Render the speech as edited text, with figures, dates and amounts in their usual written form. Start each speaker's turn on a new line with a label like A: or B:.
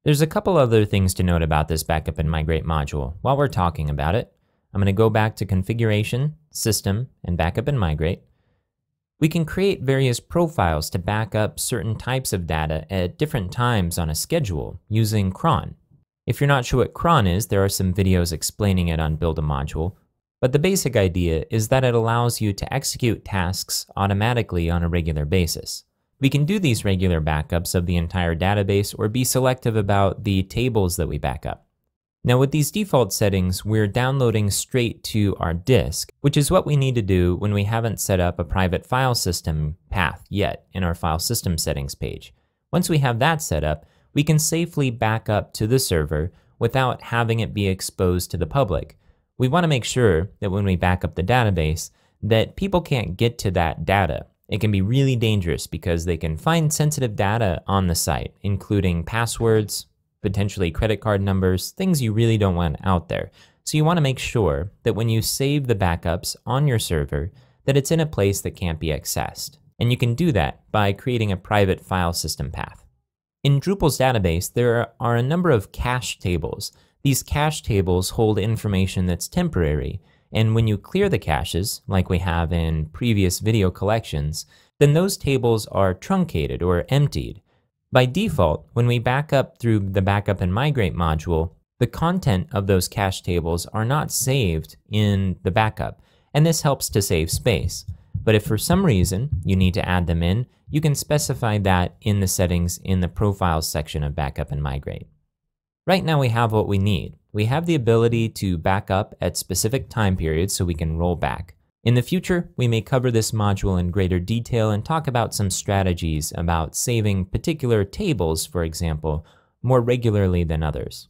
A: There's a couple other things to note about this Backup and Migrate module. While we're talking about it, I'm going to go back to Configuration, System, and Backup and Migrate. We can create various profiles to back up certain types of data at different times on a schedule using cron. If you're not sure what cron is, there are some videos explaining it on Build a Module, but the basic idea is that it allows you to execute tasks automatically on a regular basis. We can do these regular backups of the entire database or be selective about the tables that we back up. Now with these default settings, we're downloading straight to our disk, which is what we need to do when we haven't set up a private file system path yet in our file system settings page. Once we have that set up, we can safely back up to the server without having it be exposed to the public. We want to make sure that when we back up the database, that people can't get to that data. It can be really dangerous because they can find sensitive data on the site, including passwords, potentially credit card numbers, things you really don't want out there. So you want to make sure that when you save the backups on your server, that it's in a place that can't be accessed. And you can do that by creating a private file system path. In Drupal's database, there are a number of cache tables. These cache tables hold information that's temporary, and when you clear the caches, like we have in previous video collections, then those tables are truncated or emptied. By default, when we back up through the Backup and Migrate module, the content of those cache tables are not saved in the backup, and this helps to save space. But if for some reason you need to add them in, you can specify that in the settings in the Profiles section of Backup and Migrate. Right now we have what we need. We have the ability to back up at specific time periods so we can roll back. In the future, we may cover this module in greater detail and talk about some strategies about saving particular tables, for example, more regularly than others.